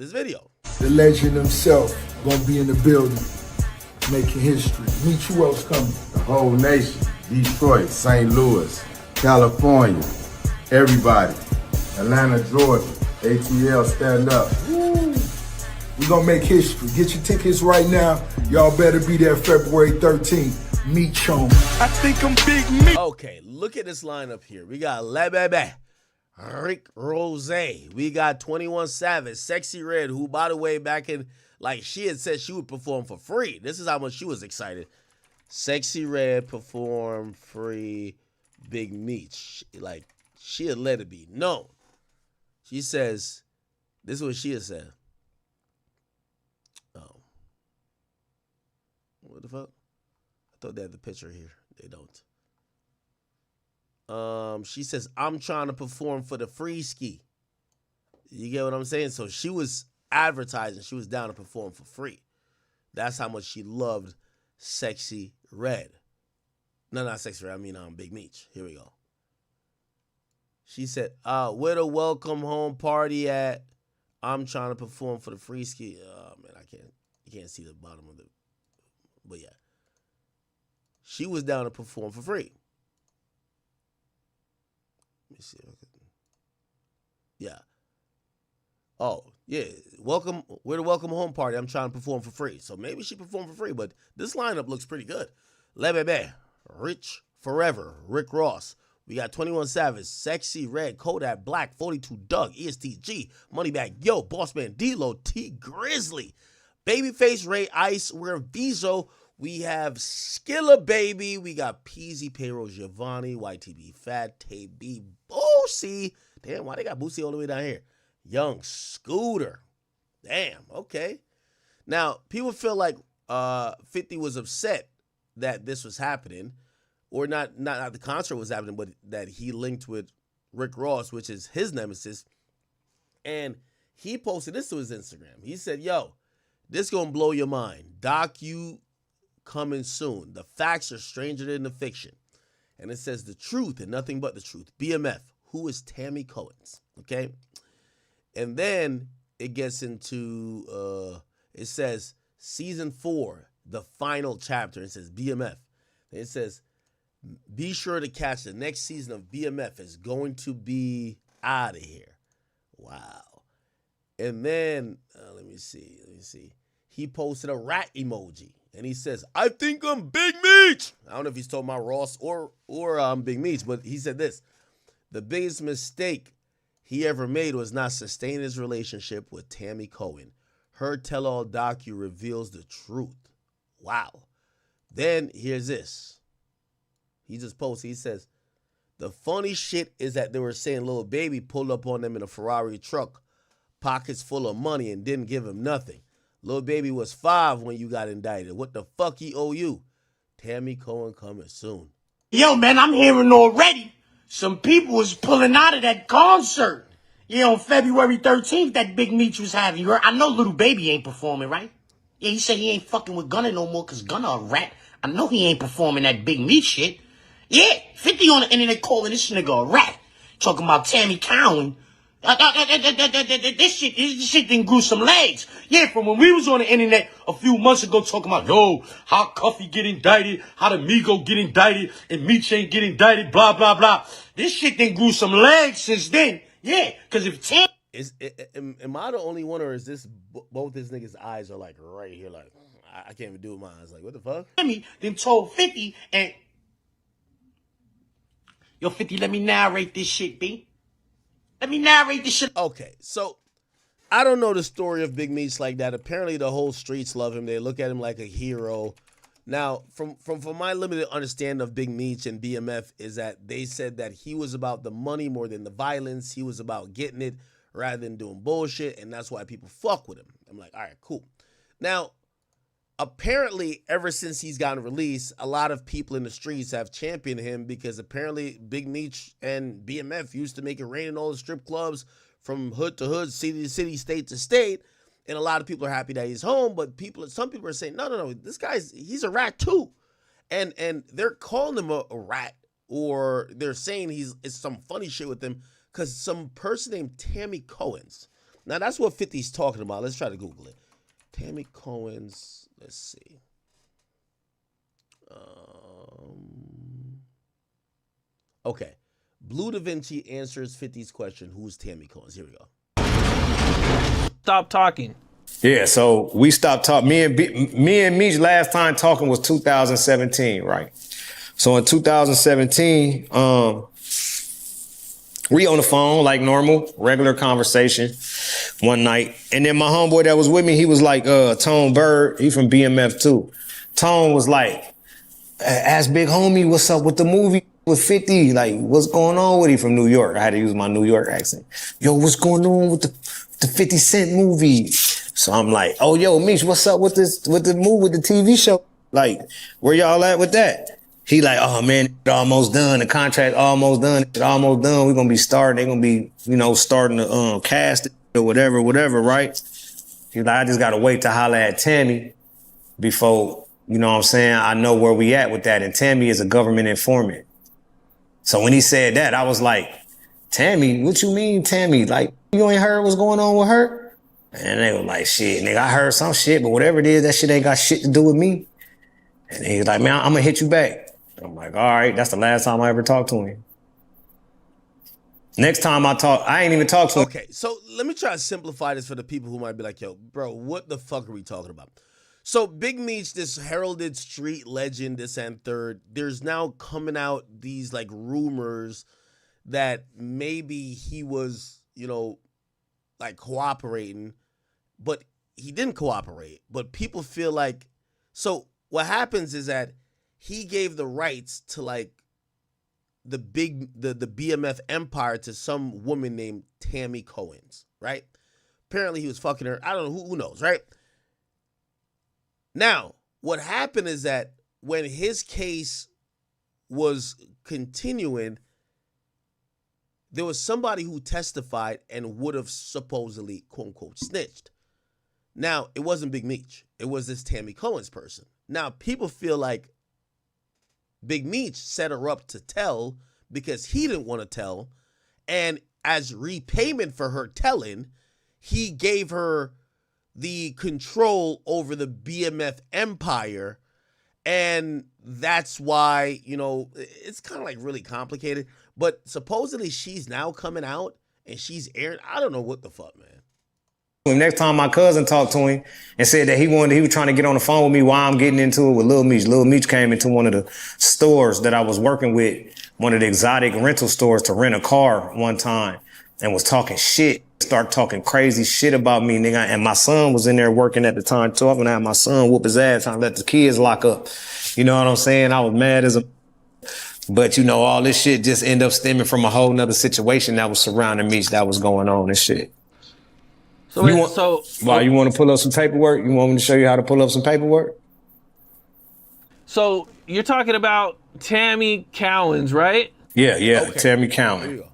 this video. The legend himself gonna be in the building, making history. Meech, who else coming? The whole nation. Detroit, St. Louis, California, everybody. Atlanta, Georgia, ATL, stand up. Woo. We gonna make history. Get your tickets right now. Y'all better be there February 13th. Meech on. I think I'm Big Meech. Okay, look at this lineup here. We got Lebebe, Rick Rose. We got 21 Savage, Sexy Red, who, by the way, back in, like, she had said she would perform for free. This is how much she was excited. Sexy Red perform free, Big Meech. Like, she had let it be known. She says, this is what she had said. Oh. What the fuck? I thought they had the picture here. They don't. She says, I'm trying to perform for the free ski. You get what I'm saying? So she was advertising. She was down to perform for free. That's how much she loved Sexy Red. No, not Sexy Red. I mean, Big Meech. Here we go. She said, where the welcome home party at? I'm trying to perform for the free ski. Oh, man, you can't see the bottom of it. But yeah. She was down to perform for free. Let me see if I can. Yeah. Oh, yeah. We're the welcome home party. I'm trying to perform for free. So maybe she performed for free, but this lineup looks pretty good. Lebebe, Rich Forever, Rick Ross. We got 21 Savage, Sexy Red, Kodak Black, 42 Doug, ESTG, Moneybag Yo, Bossman D-Lo, T Grizzly, Babyface Ray Ice, we're Vizo. We have Skilla Baby. We got Peasy, Payroll, Giovanni, YTB Fat, Tay-B, Boosie. Damn, why they got Boosie all the way down here? Young Scooter. Damn, okay. Now, people feel like 50 was upset that this was happening, or not the concert was happening, but that he linked with Rick Ross, which is his nemesis. And he posted this to his Instagram. He said, yo, this gonna blow your mind. Docu coming soon. The facts are stranger than the fiction. And it says the truth and nothing but the truth. BMF, who is Tammy Cohen's, okay? And then it gets into, it says season 4, the final chapter. It says BMF. And it says, be sure to catch the next season of BMF. It's going to be out of here. Wow. And then, let me see. He posted a rat emoji. And he says, I think I'm Big Meech. I don't know if he's talking about Ross or Big Meech, but he said this. The biggest mistake he ever made was not sustaining his relationship with Tammy Cohen. Her tell-all docu reveals the truth. Wow. Then here's this. He just posted, he says, the funny shit is that they were saying Lil Baby pulled up on them in a Ferrari truck, pockets full of money, and didn't give him nothing. Lil Baby was 5 when you got indicted. What the fuck he owe you? Tammy Cohen coming soon. Yo, man, I'm hearing already some people was pulling out of that concert. Yeah, on February 13th that Big Meech was having. You heard? I know Little Baby ain't performing, right? Yeah, he said he ain't fucking with Gunna no more because Gunna a rat. I know he ain't performing that Big Meech shit. Yeah, 50 on the internet calling this nigga a rat. Talking about Tammy Cohen. This shit didn't grew some legs. Yeah, from when we was on the internet a few months ago talking about, yo, how Cuffy get indicted, how the Migo get indicted, and Meech ain't get indicted, blah, blah, blah. This shit didn't grew some legs since then. Yeah, because if Tam... Am I the only one, or is this both his niggas' eyes are like right here, like, I can't even do it with my eyes. Like, what the fuck? Tammy then told 50, and... Yo, 50, let me narrate this shit, B. Let me narrate this shit. Okay, so I don't know the story of Big Meech like that. Apparently, the whole streets love him. They look at him like a hero. Now, from my limited understanding of Big Meech and BMF is that they said that he was about the money more than the violence. He was about getting it rather than doing bullshit, and that's why people fuck with him. I'm like, all right, cool. Now, apparently, ever since he's gotten released, a lot of people in the streets have championed him because apparently Big Meech and BMF used to make it rain in all the strip clubs from hood to hood, city to city, state to state. And a lot of people are happy that he's home, but some people are saying, no, this he's a rat too. And they're calling him a rat, or they're saying it's some funny shit with him because some person named Tammy Cohen's. Now that's what 50's talking about. Let's try to Google it. Tammy Cohen's. Let's see. Okay. Blue Da Vinci answers 50's question. Who's Tammy Cohen? Here we go. Stop talking. Yeah, so we stopped talking. Me and Meech last time talking was 2017, right? So in 2017, we on the phone like normal, regular conversation one night. And then my homeboy that was with me, he was like, Tone Bird, he from BMF too. Tone was like, ask Big Homie, what's up with the movie with 50? Like, what's going on with him from New York? I had to use my New York accent. Yo, what's going on with the 50 Cent movie? So I'm like, oh, yo, Meech, what's up with the movie, with the TV show? Like, where y'all at with that? He like, oh man, it's almost done. The contract almost done. It's almost done. We're gonna be starting. They're gonna be, starting to cast it or whatever, right? He's like, I just gotta wait to holler at Tammy before, you know what I'm saying, I know where we at with that. And Tammy is a government informant. So when he said that, I was like, Tammy, what you mean, Tammy? Like, you ain't heard what's going on with her? And they were like, shit, nigga, I heard some shit, but whatever it is, that shit ain't got shit to do with me. And he was like, man, I'm gonna hit you back. I'm like, all right, that's the last time I ever talked to him. Next time I talk, I ain't even talked to him. Okay, so let me try to simplify this for the people who might be like, yo, bro, what the fuck are we talking about? So Big Meech, this heralded street legend, this and third, there's now coming out these like rumors that maybe he was, like cooperating, but he didn't cooperate. But people feel like, so what happens is that he gave the rights to like the BMF empire to some woman named Tammy Cohen's, right? Apparently he was fucking her. I don't know, who knows, right? Now, what happened is that when his case was continuing, there was somebody who testified and would have supposedly, quote unquote, snitched. Now, it wasn't Big Meech. It was this Tammy Cohen's person. Now, people feel like Big Meech set her up to tell because he didn't want to tell. And as repayment for her telling, he gave her the control over the BMF empire. And that's why, it's kind of like really complicated. But supposedly she's now coming out and she's airing. I don't know what the fuck, man. Next time my cousin talked to him and said that he was trying to get on the phone with me while I'm getting into it with Lil Meech. Lil Meech came into one of the stores that I was working with, one of the exotic rental stores, to rent a car one time and was talking shit, start talking crazy shit about me, nigga. And my son was in there working at the time too. I'm gonna have my son whoop his ass trying to let the kids lock up. You know what I'm saying? I was mad as a... But, all this shit just ended up stemming from a whole nother situation that was surrounding Meech that was going on and shit. So you want to pull up some paperwork? You want me to show you how to pull up some paperwork? So you're talking about Tammy Cohen's, right? Yeah, Okay. Tammy Cohen.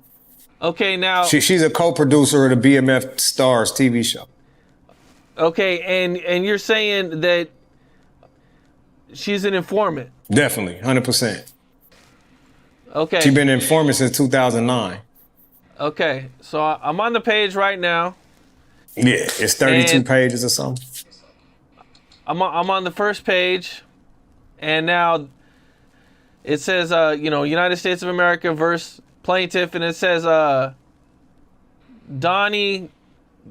Okay, now She's a co-producer of the BMF Stars TV show. Okay, and you're saying that she's an informant. Definitely, 100%. Okay. She's been an informant since 2009. Okay, so I'm on the page right now. Yeah, it's 32 And- pages or something. I'm on the first page, and now it says, United States of America versus plaintiff, and it says, Donnie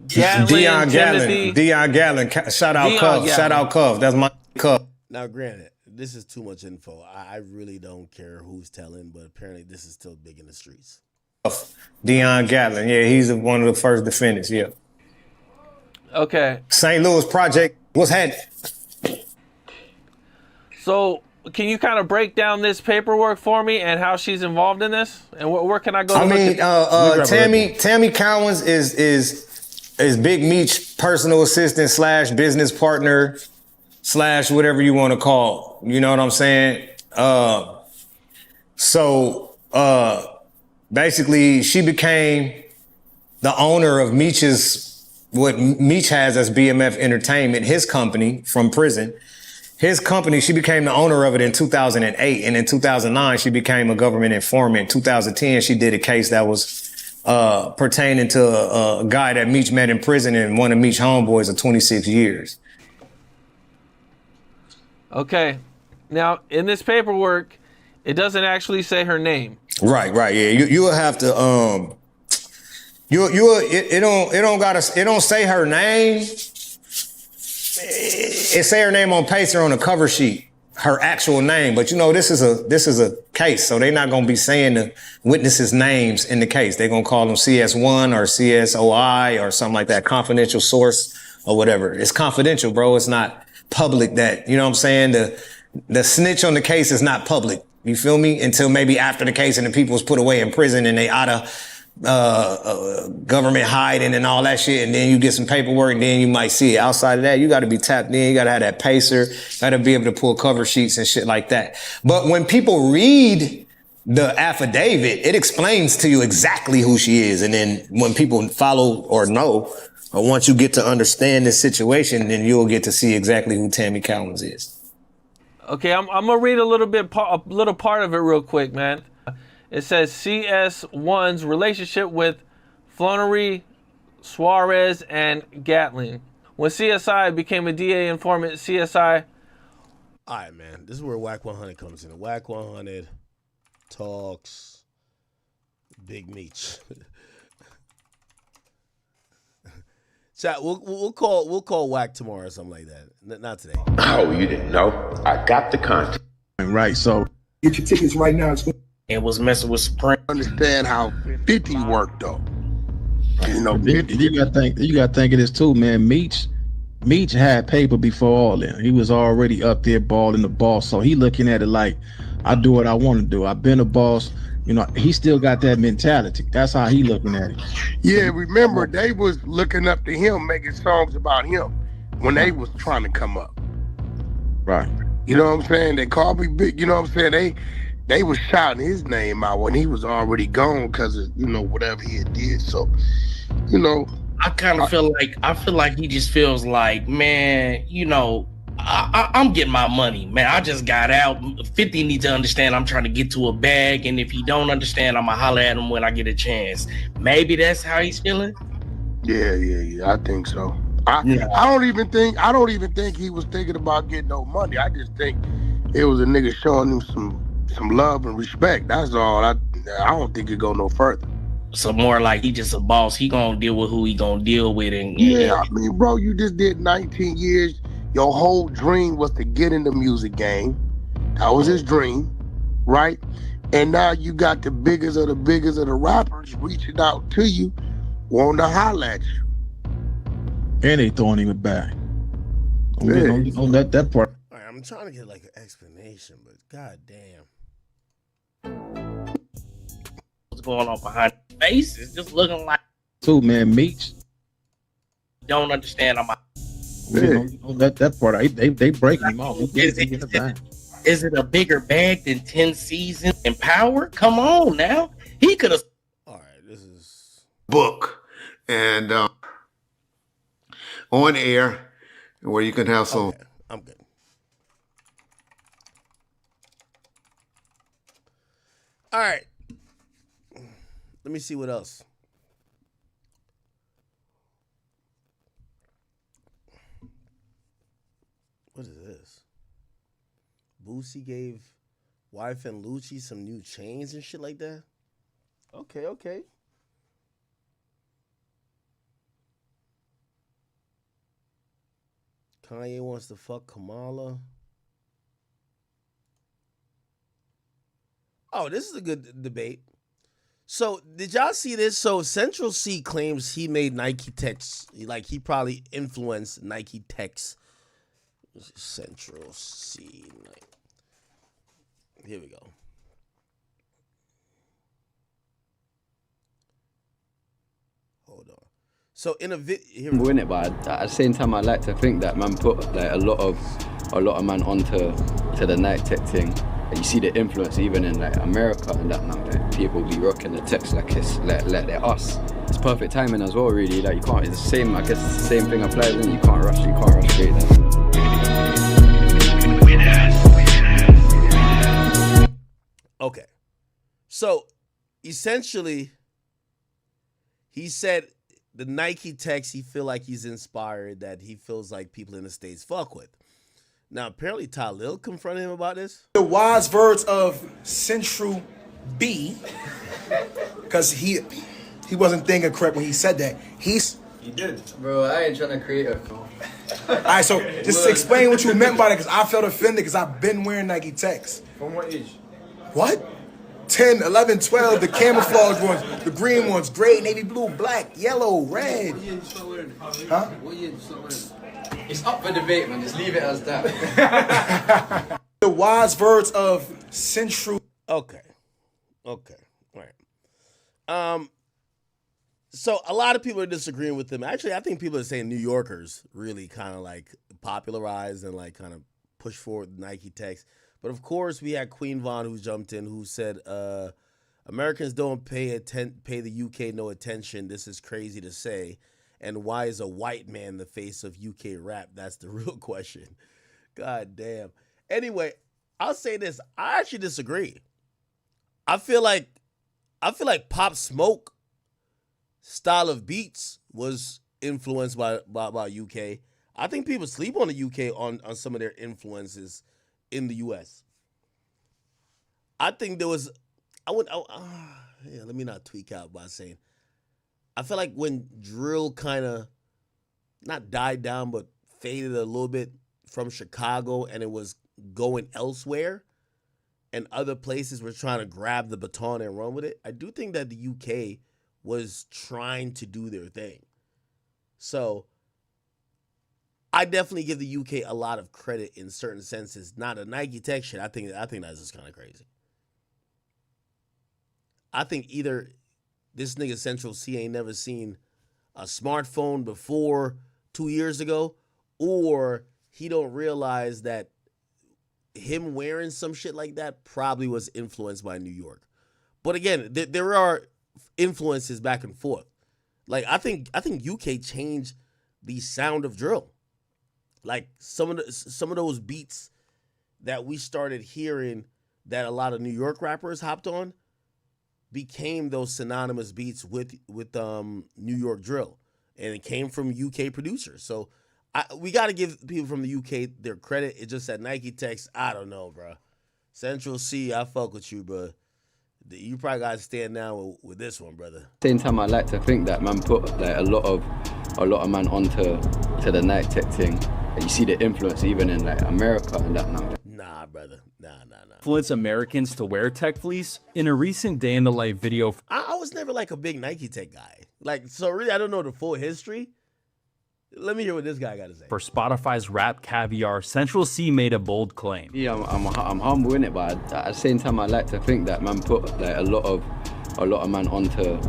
Gatlin, Timothy. Dion Gatlin. Shout out Dion Cuff. Gatlin. Shout out Cuff. That's my Cuff. Now, granted, this is too much info. I really don't care who's telling, but apparently this is still big in the streets. Dion Gatlin. Yeah, he's one of the first defendants. Yeah. Okay. St. Louis Project. What's happening? So can you kind of break down this paperwork for me and how she's involved in this? And where can I go? Tammy Cohen is Big Meech personal assistant / business partner / whatever you want to call. You know what I'm saying? Basically she became the owner of what Meech has as BMF Entertainment, his company from prison. His company, she became the owner of it in 2008. And in 2009, she became a government informant. In 2010, she did a case that was pertaining to a guy that Meech met in prison and one of Meech's homeboys of 26 years. Okay. Now, in this paperwork, it doesn't actually say her name. Right, yeah. You will have to it don't say her name. It say her name on paper on the cover sheet, her actual name. But this is a case, so they're not gonna be saying the witnesses' names in the case. They're gonna call them CS1 or CSOI or something like that, confidential source or whatever. It's confidential, bro. It's not public. That, you know what I'm saying? The snitch on the case is not public. You feel me? Until maybe after the case and the people was put away in prison and they out of government hiding and all that shit, and then you get some paperwork and then you might see it. Outside of that, you got to be tapped in. You got to have that pacer. Got to be able to pull cover sheets and shit like that. But when people read the affidavit, it explains to you exactly who she is. And then when people follow or know, or once you get to understand this situation, then you'll get to see exactly who Tammy Cohen is. Okay, I'm gonna read a little part of it real quick, man. It says CS1's relationship with Flannery, Suarez, and Gatling. When CSI became a DA informant, CSI. All right, man. This is where Wack 100 comes in. Wack 100 talks Big Meech. Chat, we'll call Wack tomorrow or something like that. Not today. Oh, you didn't know? I got the content. Right, so get your tickets right now. And was messing with Supreme. Understand how 50 worked though. You know, You gotta think of this too, man. Meech had paper before all that. He was already up there balling the boss. So he looking at it like, I do what I want to do. I've been a boss. He still got that mentality. That's how he looking at it. yeah, remember they was looking up to him, making songs about him when they was trying to come up. Right. You know what I'm saying? They called me big, you know what I'm saying? They was shouting his name out when he was already gone because of, whatever he had did. So, I kind of feel like he just feels like, man, I'm getting my money, man. I just got out. 50 need to understand I'm trying to get to a bag, and if he don't understand, I'ma holler at him when I get a chance. Maybe that's how he's feeling. Yeah. I think so. I don't even think he was thinking about getting no money. I just think it was a nigga showing him some love and respect. That's all. I don't think it go no further. So more like he just a boss. He gonna deal with who he gonna deal with. And I mean, bro, you just did 19 years. Your whole dream was to get in the music game. That was his dream, right? And now you got the biggest of the rappers reaching out to you, wanting to holler at you. And they throwing him back. Don't let that part. All right, I'm trying to get like an explanation, but goddamn. What's going on behind his face? It's just looking like Too, man, Meech. don't understand. Don't let that part out. They breaking him off. Is it a bigger bag than 10 seasons in Power? Come on now. He could have. All right, this is book and on air where you can have some. okay. I'm good. All right. Let me see what else. What is this? Boosie gave wife and Lucci some new chains and shit like that? Okay. Kanye wants to fuck Kamala. Oh, this is a good debate. So, did y'all see this? So, Central C claims he made Nike Techs, like he probably influenced Nike Techs. Central C. Here we go. Hold on. So in a video, win it, but at the same time, I like to think that man put like a lot of man onto the Nike Tech thing. And you see the influence even in like America and that now. Like, people be rocking the Techs like it's like they're us. It's perfect timing as well, really. Like you can't. It's the same. I guess it's the same thing applies. And you can't rush straight there. Okay. So essentially, He said the Nike text, he feel like he's inspired, that he feels like people in the States fuck with. Now, apparently Talil confronted him about this. The wise words of Central B, because he wasn't thinking correct when he said that. He did. Bro, I ain't trying to create a phone. All right, so just explain what you meant by that, because I felt offended because I've been wearing Nike Techs. From what age? What? 10, 11, 12, the camouflage ones, the green ones, gray, navy blue, black, yellow, red. What year did you start wearing it? Huh? What year did you start wearing it? It's up for debate, man. Just leave it as that. The wise words of Central. Okay. All right. So a lot of people are disagreeing with him. Actually, I think people are saying New Yorkers really kind of like popularized and like kind of push forward Nike text. But of course, we had Queen Von who jumped in, who said, Americans don't pay the UK no attention. This is crazy to say. And why is a white man the face of UK rap? That's the real question. God damn. Anyway, I'll say this. I actually disagree. I feel like Pop Smoke style of beats was influenced by UK. I think people sleep on the UK on some of their influences in the US. I think there was, let me not tweak out by saying, I feel like when drill kind of not died down, but faded a little bit from Chicago and it was going elsewhere and other places were trying to grab the baton and run with it, I do think that the UK was trying to do their thing. So I definitely give the UK a lot of credit in certain senses. Not a Nike Tech shit. I think that's just kind of crazy. I think either this nigga Central C ain't never seen a smartphone before 2 years ago, or he don't realize that him wearing some shit like that probably was influenced by New York. But again, there are influences back and forth. Like I think UK changed the sound of drill. Like some of those beats that we started hearing that a lot of New York rappers hopped on became those synonymous beats with New York drill, and it came from UK producers. So we got to give people from the UK their credit. It's just that Nike text, I don't know, bro. Central C, I fuck with you, bro. You probably got to stand down with this one, brother. Same time, I like to think that man put like a lot of man onto the Nike Tech thing. And you see the influence even in like America and that now. Nah, brother. Nah. Influence Americans to wear tech fleece? In a recent Day in the Life video, I was never like a big Nike Tech guy. Like, so really, I don't know the full history. Let me hear what this guy got to say. For Spotify's Rap Caviar, Central C made a bold claim. Yeah, I'm humble in it, but at the same time, I like to think that man put like a lot of man onto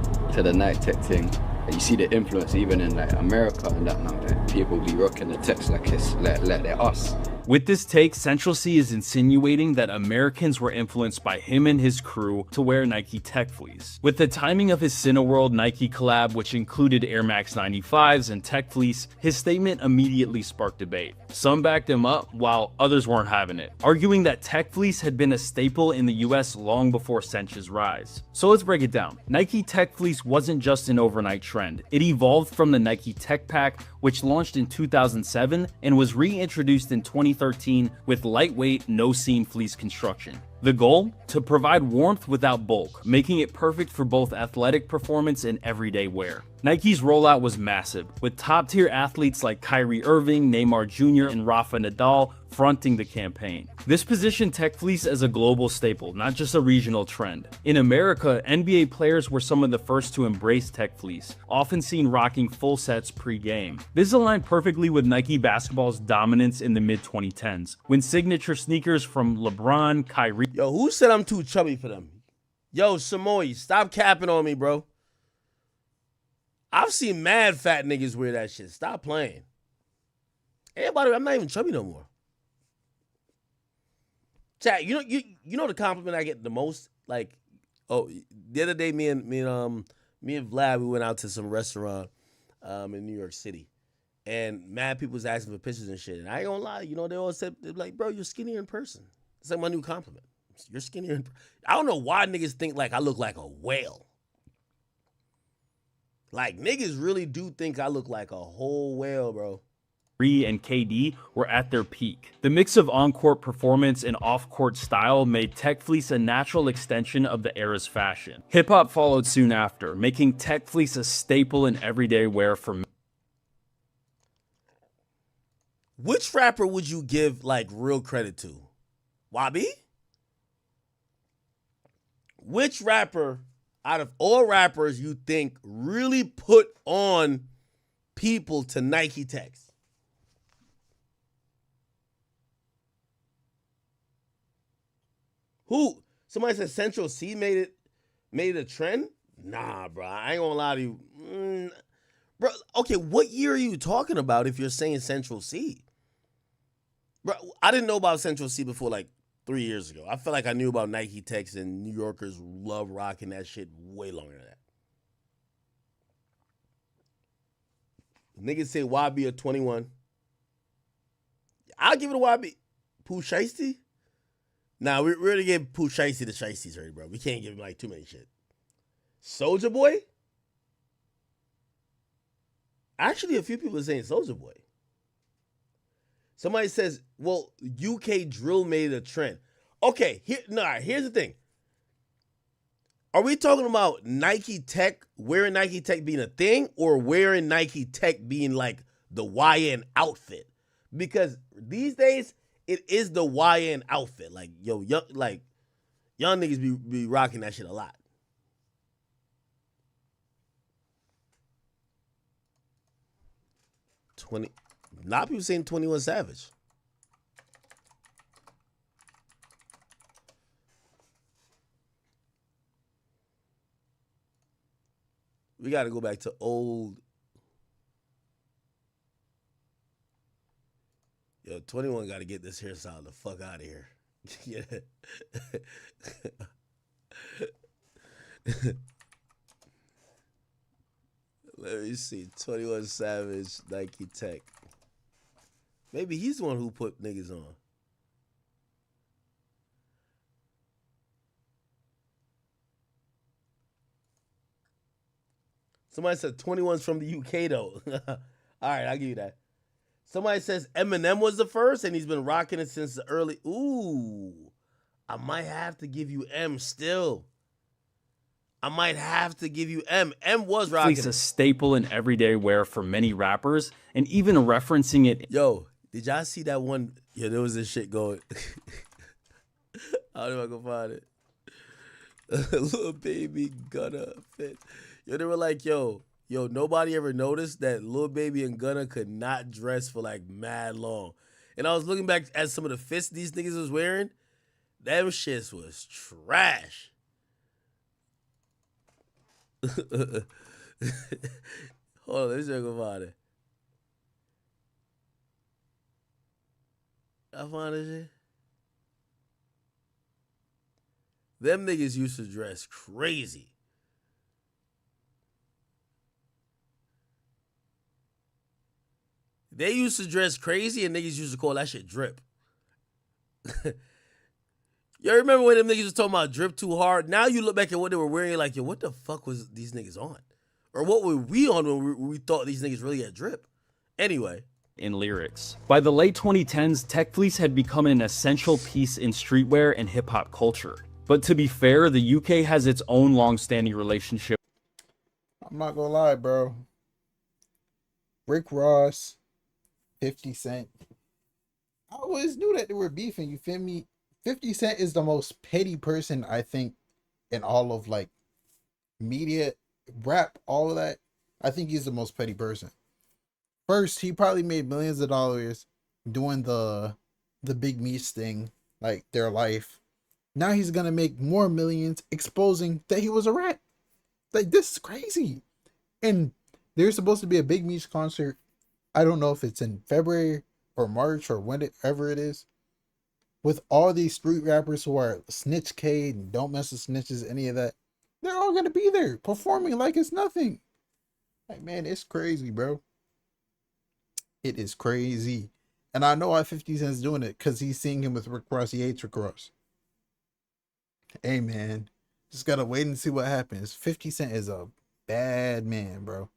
the Nike Tech thing. And you see the influence even in like America and that now. Like, people be rocking the text like it's like they're us. With this take, Central C is insinuating that Americans were influenced by him and his crew to wear Nike Tech fleece. With the timing of his Cineworld Nike collab, which included Air Max 95s and Tech fleece, his statement immediately sparked debate. Some backed him up, while others weren't having it, arguing that Tech fleece had been a staple in the US long before Cinch's rise. So let's break it down. Nike Tech fleece wasn't just an overnight trend. It evolved from the Nike Tech Pack, which launched in 2007 and was reintroduced in 2013 with lightweight, no-seam fleece construction. The goal? To provide warmth without bulk, making it perfect for both athletic performance and everyday wear. Nike's rollout was massive, with top-tier athletes like Kyrie Irving, Neymar Jr., and Rafa Nadal fronting the campaign. This positioned Tech fleece as a global staple, not just a regional trend. In America, NBA players were some of the first to embrace Tech fleece, often seen rocking full sets pre-game. This aligned perfectly with Nike basketball's dominance in the mid-2010s, when signature sneakers from LeBron, Kyrie... Yo, who said I'm too chubby for them? Yo, Samoy, stop capping on me, bro. I've seen mad fat niggas wear that shit. Stop playing. Everybody, I'm not even chubby no more. Chat, you know the compliment I get the most? Like, oh, the other day me and Vlad, we went out to some restaurant in New York City. And mad people was asking for pictures and shit. And I ain't gonna lie, they all said, they're like, bro, you're skinnier in person. It's like my new compliment. You're skinnier in person. I don't know why niggas think like I look like a whale. Like, niggas really do think I look like a whole whale, bro. And KD were at their peak. The mix of on-court performance and off-court style made Tech Fleece a natural extension of the era's fashion. Hip-hop followed soon after, making Tech Fleece a staple in everyday wear for men. Which rapper would you give, like, real credit to? Wabi? Which rapper, out of all rappers, you think really put on people to Nike Techs? Who? Somebody said Central C made it a trend? Nah, bro. I ain't gonna lie to you. Bro, okay, what year are you talking about if you're saying Central C? Bro, I didn't know about Central C before like 3 years ago. I feel like I knew about Nike Techs and New Yorkers love rocking that shit way longer than that. Niggas say YB or 21. I'll give it a YB. Pooh Shiesty? Nah, we really gave Pooh Shiesty the Shiesties already, bro. We can't give him like too many shit. Soulja Boy? Actually, a few people are saying Soulja Boy. Somebody says, well, UK drill made it a trend. Okay, here's the thing. Are we talking about Nike Tech, wearing Nike Tech being a thing, or wearing Nike Tech being like the YN outfit? Because these days, it is the YN outfit. Like, yo, young niggas be rocking that shit a lot. A lot of people saying 21 Savage. We got to go back to old. Yo, 21 got to get this hairstyle the fuck out of here. Yeah. Let me see. 21 Savage, Nike Tech. Maybe he's the one who put niggas on. Somebody said 21's from the UK, though. All right, I'll give you that. Somebody says Eminem was the first, and he's been rocking it since the early... Ooh. I might have to give you M still. I might have to give you M. M was rocking it. It's a staple in everyday wear for many rappers, and even referencing it... Yo, did y'all see that one? Yeah, there was this shit going. I don't know if I can find it. Little baby Gunna fit. Yo, they were like, yo, nobody ever noticed that Lil Baby and Gunna could not dress for like mad long. And I was looking back at some of the fits these niggas was wearing. Them shits was trash. Hold on, let me see if I can find it. I find this shit. Them niggas used to dress crazy. They used to dress crazy and niggas used to call that shit drip. You remember when them niggas was talking about drip too hard? Now you look back at what they were wearing, like, yo, what the fuck was these niggas on? Or what were we on when we thought these niggas really had drip? Anyway. In lyrics. By the late 2010s, Tech Fleece had become an essential piece in streetwear and hip-hop culture. But to be fair, the UK has its own long-standing relationship. I'm not gonna lie, bro. Rick Ross, 50 Cent. I always knew that they were beefing, you feel me? 50 Cent is the most petty person, I think, in all of, like, media, rap, all of that. I think he's the most petty person. First, he probably made millions of dollars doing the Big Meech thing, like, their life. Now he's gonna make more millions exposing that he was a rat. Like, this is crazy. And there's supposed to be a Big Meech concert. I don't know if it's in February or March or whenever it is. With all these street rappers who are Snitch K and Don't Mess with Snitches, any of that. They're all going to be there performing like it's nothing. Like, man, it's crazy, bro. It is crazy. And I know why 50 Cent's doing it, because he's seeing him with Rick Ross. He hates Rick Ross. Hey, man. Just got to wait and see what happens. 50 Cent is a bad man, bro.